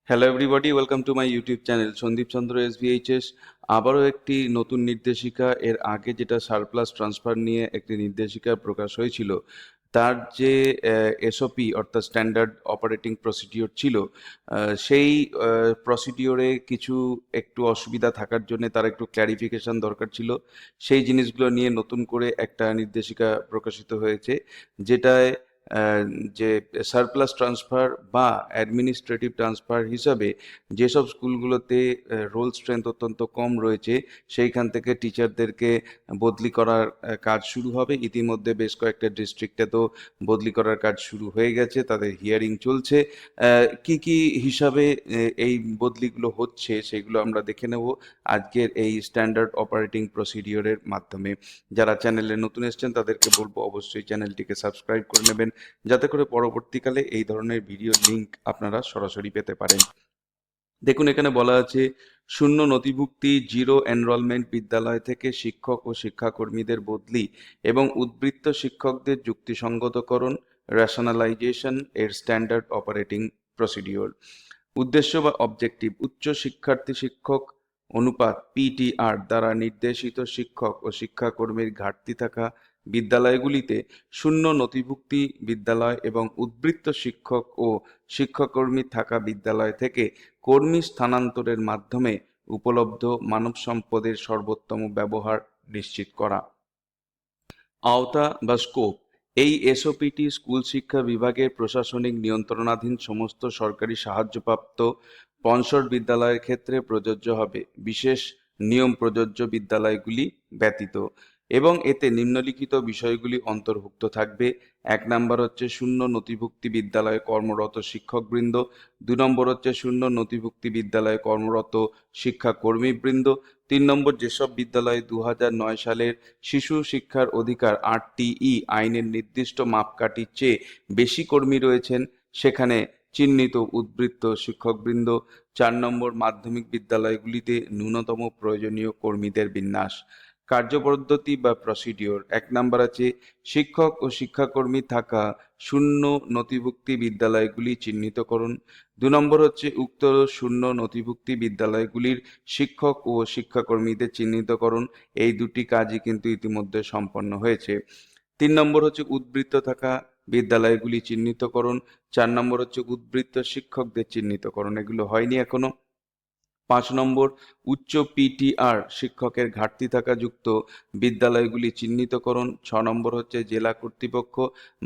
Hello everybody, welcome to my YouTube channel Sandip Chandra SVHS. আবারও একটি নতুন নির্দেশিকা। এর আগে যেটা সারপ্লাস ট্রান্সফার নিয়ে একটি নির্দেশিকা প্রকাশ হয়েছিল, তার যে এসওপি অর্থাৎ স্ট্যান্ডার্ড অপারেটিং প্রসিডিওর ছিল, সেই প্রসিডিওরে কিছু একটু অসুবিধা থাকার জন্য তার একটু ক্ল্যারিফিকেশন দরকার ছিল। সেই জিনিসগুলো নিয়ে নতুন করে একটা নির্দেশিকা প্রকাশিত হয়েছে, যেটায় আহ, যে সারপ্লাস ট্রান্সফার বা অ্যাডমিনিস্ট্রেটিভ ট্রান্সফার হিসাবে যেসব স্কুলগুলোতে রোল স্ট্রেংথ অত্যন্ত কম রয়েছে, সেইখান থেকে টিচারদেরকে বদলি করার কাজ শুরু হবে। ইতিমধ্যে বেশ কয়েকটা ডিস্ট্রিক্টে তো বদলি করার কাজ শুরু হয়ে গেছে, তাদের হিয়ারিং চলছে। কি কি হিসাবে এই বদলিগুলো হচ্ছে সেগুলো আমরা দেখে নেব আজকের এই স্ট্যান্ডার্ড অপারেটিং প্রসিডিওরের মাধ্যমে। যারা চ্যানেলে নতুন এসেছেন তাদেরকে বলবো অবশ্যই চ্যানেলটিকে সাবস্ক্রাইব করে নেবেন, যাতে করে পরবর্তীকালে এই ধরনের ভিডিও লিংক আপনারা সরাসরি পেতে পারেন। দেখুন, এখানে বলা আছে শূন্য নথিভুক্তি, জিরো এনরোলমেন্ট বিদ্যালয় থেকে শিক্ষক ও শিক্ষাকর্মীদের বদলি এবং উদ্বৃত্ত শিক্ষকদের যুক্তিসঙ্গতকরণ, রেশনালাইজেশন এর স্ট্যান্ডার্ড অপারেটিং প্রসিডিওর। উদ্দেশ্য বা অবজেক্টিভ: উচ্চ শিক্ষার্থী শিক্ষক অনুপাত পিটিআর দ্বারা নির্দেশিত শিক্ষক ও শিক্ষাকর্মীর ঘাটতি থাকা বিদ্যালয়গুলিতে শূন্য নথিভুক্তি বিদ্যালয় এবং উদ্বৃত্ত শিক্ষক ও শিক্ষাকর্মী থাকা বিদ্যালয় থেকে কর্মী স্থানান্তরের মাধ্যমে উপলব্ধ মানব সম্পদের সর্বোত্তম ব্যবহার নিশ্চিত করা। আওতা বা স্কোপ: এই এসওপিটি স্কুল শিক্ষা বিভাগের প্রশাসনিক নিয়ন্ত্রণাধীন সমস্ত সরকারি সাহায্যপ্রাপ্ত স্পন্সর্ড বিদ্যালয়ের ক্ষেত্রে প্রযোজ্য হবে, বিশেষ নিয়ম প্রযোজ্য বিদ্যালয়গুলি ব্যতীত। এবং এতে নিম্নলিখিত বিষয়গুলি অন্তর্ভুক্ত থাকবে। 1 নম্বর হচ্ছে শূন্য নথিভুক্তি বিদ্যালয়ে কর্মরত শিক্ষকবৃন্দ। 2 নম্বর হচ্ছে শূন্য নথিভুক্তি বিদ্যালয়ে কর্মরত শিক্ষাকর্মীবৃন্দ। 3 নম্বর, যেসব বিদ্যালয়ে 2009 সালের শিশু শিক্ষার অধিকার 8টি আইনের নির্দিষ্ট মাপকাঠির চেয়ে বেশি কর্মী রয়েছেন, সেখানে চিহ্নিত উদ্বৃত্ত শিক্ষকবৃন্দ। 4 নম্বর, মাধ্যমিক বিদ্যালয়গুলিতে ন্যূনতম প্রয়োজনীয় কর্মীদের বিন্যাস। কার্যপদ্ধতি বা প্রসিডিওর: 1 নম্বর আছে শিক্ষক ও শিক্ষাকর্মী থাকা শূন্য নথিভুক্তি বিদ্যালয়গুলি চিহ্নিতকরণ। 2 নম্বর হচ্ছে উক্ত শূন্য নথিভুক্তি বিদ্যালয়গুলির শিক্ষক ও শিক্ষাকর্মীদের চিহ্নিতকরণ। এই দুটি কাজই কিন্তু ইতিমধ্যে সম্পন্ন হয়েছে। 3 নম্বর হচ্ছে উদ্বৃত্ত থাকা বিদ্যালয়গুলি চিহ্নিতকরণ। 4 নম্বর হচ্ছে উদ্বৃত্ত শিক্ষকদের চিহ্নিতকরণ, এগুলো হয়নি এখনো। 5 নম্বর, উচ্চ পিটিআর শিক্ষকের ঘাটতি থাকা যুক্ত বিদ্যালয়গুলি চিহ্নিতকরণ। 6 নম্বর হচ্ছে জেলা কর্তৃপক্ষ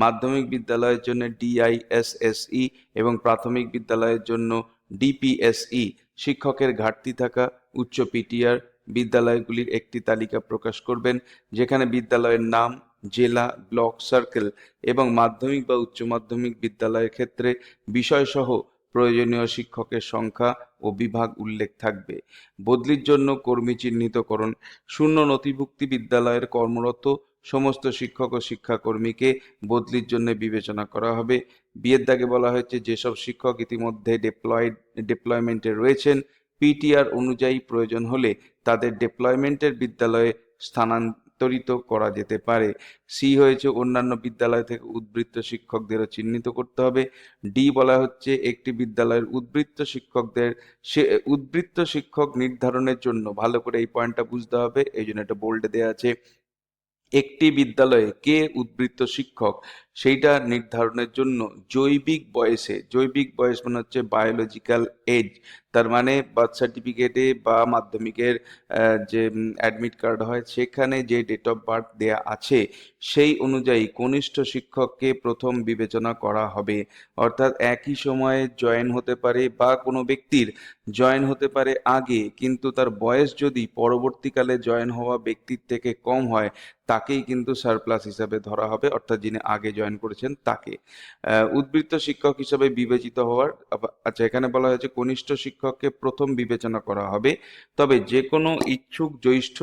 মাধ্যমিক বিদ্যালয়ের জন্য ডিআইএসএসই এবং প্রাথমিক বিদ্যালয়ের জন্য ডিপিএসই শিক্ষকের ঘাটতি থাকা উচ্চ পিটিআর বিদ্যালয়গুলির একটি তালিকা প্রকাশ করবেন, যেখানে বিদ্যালয়ের নাম, জেলা, ব্লক, সার্কেল এবং মাধ্যমিক বা উচ্চ মাধ্যমিক বিদ্যালয়ের ক্ষেত্রে বিষয়সহ প্রয়োজনীয় শিক্ষকের সংখ্যা ও বিভাগ উল্লেখ থাকবে। বদলির জন্য কর্মী চিহ্নিতকরণ: শূন্য নথিভুক্তি বিদ্যালয়ের কর্মরত সমস্ত শিক্ষক ও শিক্ষাকর্মীকে বদলির জন্য বিবেচনা করা হবে। বিয়ের দাগে বলা হয়েছে যেসব শিক্ষক ইতিমধ্যে ডিপ্লয়মেন্টে রয়েছেন, পিটিআর অনুযায়ী প্রয়োজন হলে তাদের ডিপ্লয়মেন্টের বিদ্যালয়ে স্থানান্তরিত করা যেতে পারে। সি হয়েছে অন্যান্য বিদ্যালয় থেকে উদ্বৃত্ত শিক্ষকদেরও চিহ্নিত করতে হবে। ডি বলা হচ্ছে একটি বিদ্যালয়ের উদ্বৃত্ত শিক্ষক নির্ধারণের জন্য, ভালো করে এই পয়েন্টটা বুঝতে হবে, এই জন্য এটা বোল্ডে দেওয়া আছে, একটি বিদ্যালয়ে কে উদ্বৃত্ত শিক্ষক সেইটা নির্ধারণের জন্য জৈবিক বয়স মানে হচ্ছে বায়োলজিক্যাল এজ, তার মানে বার্থ সার্টিফিকেটে বা মাধ্যমিকের যে অ্যাডমিট কার্ড হয় সেখানে যে ডেট অফ বার্থ দেয়া আছে সেই অনুযায়ী কনিষ্ঠ শিক্ষককে প্রথম বিবেচনা করা হবে। অর্থাৎ একই সময়ে জয়েন হতে পারে বা কোনো ব্যক্তির জয়েন হতে পারে আগে, কিন্তু তার বয়স যদি পরবর্তীকালে জয়েন হওয়া ব্যক্তির থেকে কম হয়, তাকেই কিন্তু সারপ্লাস হিসাবে ধরা হবে, অর্থাৎ যিনি আগে জয়েন করেছেন তাকে। উদ্বৃত্ত শিক্ষক হিসাবে বিবেচিত হওয়ার, আচ্ছা এখানে বলা হয়েছে কনিষ্ঠ শিক্ষককে প্রথম বিবেচনা করা হবে, তবে যে কোনো ইচ্ছুক জ্যেষ্ঠ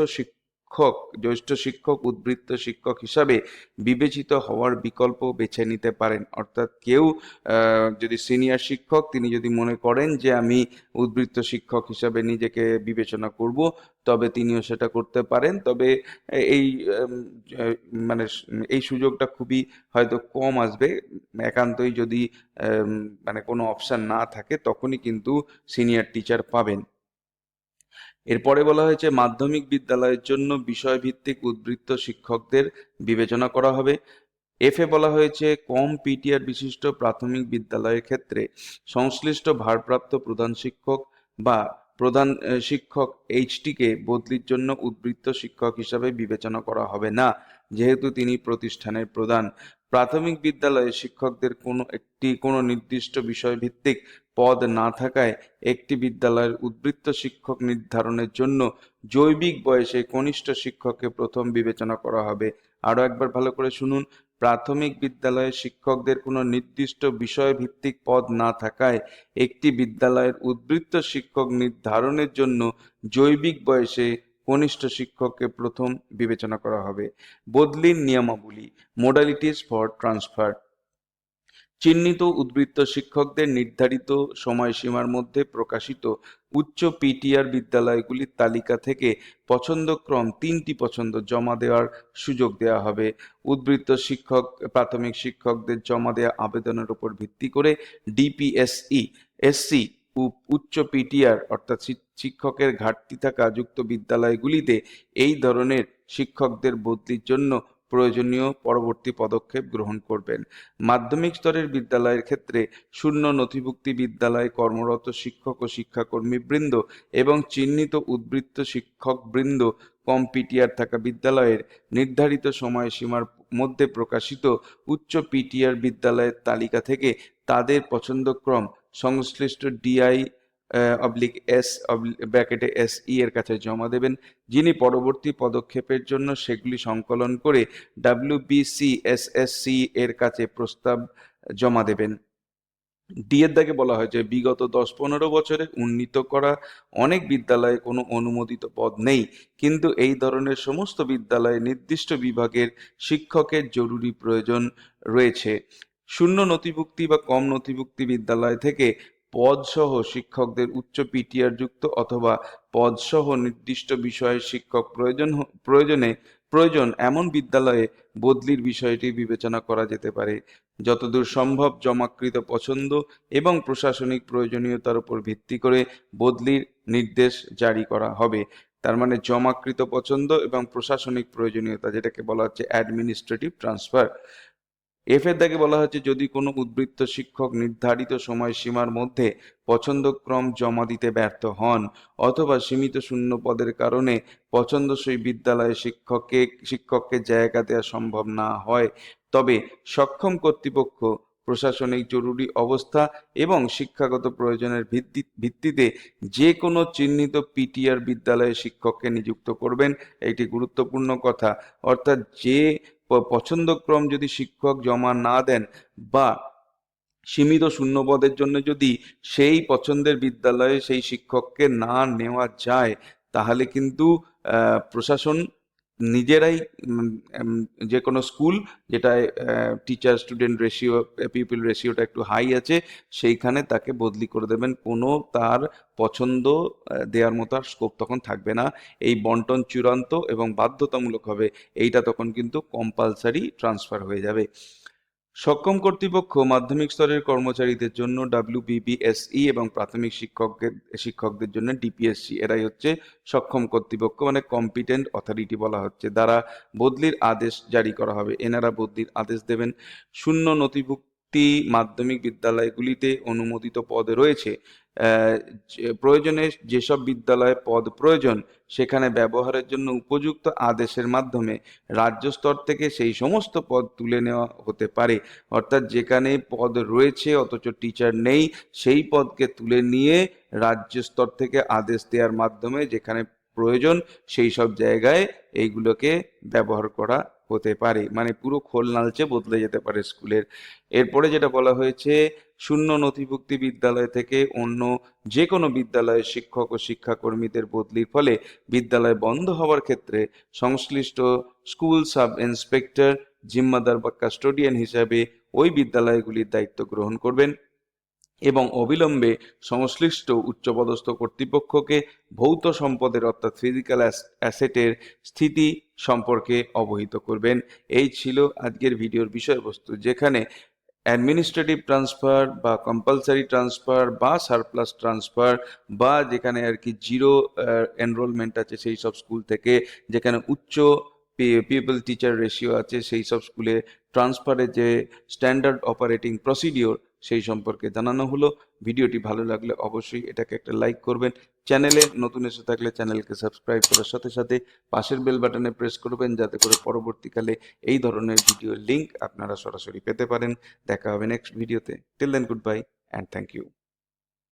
জ্যেষ্ঠ শিক্ষক উদ্বৃত্ত শিক্ষক হিসাবে বিবেচিত হওয়ার বিকল্প বেছে নিতে পারেন। অর্থাৎ কেউ যদি সিনিয়র শিক্ষক, তিনি যদি মনে করেন যে আমি উদ্বৃত্ত শিক্ষক হিসাবে নিজেকে বিবেচনা করব, তবে তিনিও সেটা করতে পারেন। তবে এই মানে এই সুযোগটা খুবই হয়তো কম আসবে। একান্তই যদি মানে কোনো অপশন না থাকে, তখনই কিন্তু সিনিয়র টিচার পাবেন। এরপরে বলা হয়েছে মাধ্যমিক বিদ্যালয়ের জন্য বিষয়ভিত্তিক উদ্বৃত্ত শিক্ষকদের বিবেচনা করা হবে। এফে বলা হয়েছে কম পিটিআর বিশিষ্ট প্রাথমিক বিদ্যালয়ের ক্ষেত্রে সংশ্লিষ্ট ভারপ্রাপ্ত প্রধান শিক্ষক বা প্রধান শিক্ষক এইচটিকে বদলির জন্য উদ্বৃত্ত শিক্ষক হিসাবে বিবেচনা করা হবে না, যেহেতু তিনি প্রতিষ্ঠানের প্রধান। প্রাথমিক বিদ্যালয়ে শিক্ষকদের কোনো নির্দিষ্ট বিষয়ভিত্তিক পদ না থাকায় একটি বিদ্যালয়ের উদ্বৃত্ত শিক্ষক নির্ধারণের জন্য জৈবিক বয়সে কনিষ্ঠ শিক্ষককে প্রথম বিবেচনা করা হবে। আরো একবার ভালো করে শুনুন। প্রাথমিক বিদ্যালয়ে শিক্ষকদের কোনো নির্দিষ্ট বিষয়ভিত্তিক পদ না থাকায় একটি বিদ্যালয়ের উদ্বৃত্ত শিক্ষক নির্ধারণের জন্য জৈবিক বয়সে কনিষ্ঠ শিক্ষককে প্রথম বিবেচনা করা হবে। বদলির নিয়মাবলী, মোডালিটিস ফর ট্রান্সফার। চিহ্নিত উদ্বৃত্ত শিক্ষকদের নির্ধারিত সময়সীমার মধ্যে প্রকাশিত উচ্চ পিটিআর বিদ্যালয়গুলির তালিকা থেকে পছন্দক্রম 3টি পছন্দ জমা দেওয়ার সুযোগ দেওয়া হবে। উদ্বৃত্ত শিক্ষক প্রাথমিক শিক্ষকদের জমা দেওয়া আবেদনের উপর ভিত্তি করে ডিপিএসই, এসসি, উচ্চ পিটিআর অর্থাৎ শিক্ষকের ঘাটতি থাকা যুক্ত বিদ্যালয়গুলিতে এই ধরনের শিক্ষকদের বদলির জন্য প্রয়োজনীয় পরবর্তী পদক্ষেপ গ্রহণ করবেন। মাধ্যমিক স্তরের বিদ্যালয়ের ক্ষেত্রে শূন্য নথিভুক্তি বিদ্যালয়ে কর্মরত শিক্ষক ও শিক্ষাকর্মীবৃন্দ এবং চিহ্নিত উদ্বৃত্ত শিক্ষকবৃন্দ কম পিটিআর থাকা বিদ্যালয়ের নির্ধারিত সময়সীমার মধ্যে প্রকাশিত উচ্চ পিটিআর বিদ্যালয়ের তালিকা থেকে তাদের পছন্দক্রম সংশ্লিষ্ট ডিআই /এস (SE) এর কাছে জমা দেবেন, যিনি পরবর্তী পদক্ষেপের জন্য সেগুলি সংকলন করে WBCSSC এর কাছে প্রস্তাব জমা দেবেন। ডি এর দাগে বলা হয়েছে বিগত 10-15 বছরে উন্নীত করা অনেক বিদ্যালয়ে কোনো অনুমোদিত পদ নেই, কিন্তু এই ধরনের সমস্ত বিদ্যালয়ে নির্দিষ্ট বিভাগের শিক্ষকের জরুরি প্রয়োজন রয়েছে। শূন্য নথিভুক্তি বা কম নথিভুক্তি বিদ্যালয় থেকে পদসহ শিক্ষকদের উচ্চ পিটিআর যুক্ত অথবা পদসহ নির্দিষ্ট বিষয়ের শিক্ষক প্রয়োজন এমন বিদ্যালয়ে বদলির বিষয়টি বিবেচনা করা যেতে পারে। যতদূর সম্ভব জমাকৃত পছন্দ এবং প্রশাসনিক প্রয়োজনীয়তার উপর ভিত্তি করে বদলির নির্দেশ জারি করা হবে। তার মানে জমাকৃত পছন্দ এবং প্রশাসনিক প্রয়োজনীয়তা, যেটাকে বলা হচ্ছে অ্যাডমিনিস্ট্রেটিভ ট্রান্সফার। এফ এর দাগে বলা হচ্ছে যদি কোনো উদ্বৃত্ত শিক্ষক নির্ধারিত সময়সীমার মধ্যে পছন্দক্রম জমা দিতে ব্যর্থ হন অথবা সীমিত শূন্য পদের কারণে পছন্দসই বিদ্যালয়ে শিক্ষককে জায়গা দেওয়া সম্ভব না হয়, তবে সক্ষম কর্তৃপক্ষ প্রশাসনিক জরুরি অবস্থা এবং শিক্ষাগত প্রয়োজনের ভিত্তিতে যে কোনো চিহ্নিত পিটিআর বিদ্যালয়ে শিক্ষককে নিযুক্ত করবেন। একটি গুরুত্বপূর্ণ কথা, অর্থাৎ যে পছন্দক্রম যদি শিক্ষক জমা না দেন বা সীমিত শূন্যপদের জন্য যদি সেই পছন্দের বিদ্যালয়ে সেই শিক্ষককে না নেওয়া যায়, তাহলে কিন্তু প্রশাসন নিজেরাই যে কোনো স্কুল যেটায় টিচার স্টুডেন্ট রেশিও, পিপল রেশিওটা একটু হাই আছে, সেইখানে তাকে বদলি করে দেবেন। কোনো তার পছন্দ দেওয়ার মতো আর স্কোপ তখন থাকবে না। এই বন্টন চূড়ান্ত এবং বাধ্যতামূলক হবে, এইটা তখন কিন্তু কম্পালসারি ট্রান্সফার হয়ে যাবে। সক্ষম কর্তৃপক্ষ মাধ্যমিক স্তরের কর্মচারীদের জন্য WBBSE এবং প্রাথমিক শিক্ষকদের জন্য DPSC, এরাই হচ্ছে সক্ষম কর্তৃপক্ষ, মানে কম্পিটেন্ট অথরিটি বলা হচ্ছে, দ্বারা বদলির আদেশ জারি করা হবে। এনারা বদলির আদেশ দেবেন। শূন্য নথিভুক্তি মাধ্যমিক বিদ্যালয়গুলিতে অনুমোদিত পদ রয়েছে। প্রয়োজনে যেসব বিদ্যালয়ে পদ প্রয়োজন সেখানে ব্যবহারের জন্য উপযুক্ত আদেশের মাধ্যমে রাজ্য স্তর থেকে সেই সমস্ত পদ তুলে নেওয়া হতে পারে। অর্থাৎ যেখানে পদ রয়েছে অথচ টিচার নেই, সেই পদকে তুলে নিয়ে রাজ্য স্তর থেকে আদেশ দেওয়ার মাধ্যমে যেখানে প্রয়োজন সেই সব জায়গায় এইগুলোকে ব্যবহার করা হতে পারে। মানে পুরো খোল নালচে বদলে যেতে পারে স্কুলের। এরপরে যেটা বলা হয়েছে শূন্য নথিভুক্তি বিদ্যালয় থেকে অন্য যে কোনো বিদ্যালয়ের শিক্ষক ও শিক্ষাকর্মীদের বদলির ফলে বিদ্যালয় বন্ধ হওয়ার ক্ষেত্রে সংশ্লিষ্ট স্কুল সাব ইন্সপেক্টর জিম্মাদার বা কাস্টোডিয়ান হিসাবে ওই বিদ্যালয়গুলির দায়িত্ব গ্রহণ করবেন এবং অবিলম্বে সংশ্লিষ্ট উচ্চপদস্থ কর্তৃপক্ষকে ভৌত সম্পদের অর্থাৎ ফিজিক্যাল অ্যাসেটের স্থিতি সম্পর্কে অবহিত করবেন। এই ছিল আজকের ভিডিওর বিষয়বস্তু, যেখানে অ্যাডমিনিস্ট্রেটিভ ট্রান্সফার বা কম্পালসারি ট্রান্সফার বা সারপ্লাস ট্রান্সফার বা যেখানে আর কি জিরো এনরোলমেন্ট আছে সেই সব স্কুল থেকে যেখানে উচ্চ পিপল টিচার রেশিও আছে সেই সব স্কুলে ট্রান্সফারের যে স্ট্যান্ডার্ড অপারেটিং প্রসিডিওর সেই সম্পর্কে জানানো হলো। ভিডিওটি ভালো লাগলে অবশ্যই এটাকে একটা লাইক করবেন। চ্যানেলে নতুন এসে থাকলে চ্যানেলকে সাবস্ক্রাইব করার সাথে সাথে পাশের বেল বাটনে প্রেস করবেন, যাতে করে পরবর্তীকালে এই ধরনের ভিডিওর লিঙ্ক আপনারা সরাসরি পেতে পারেন। দেখা হবে নেক্সট ভিডিওতে। Till then, good bye and thank you.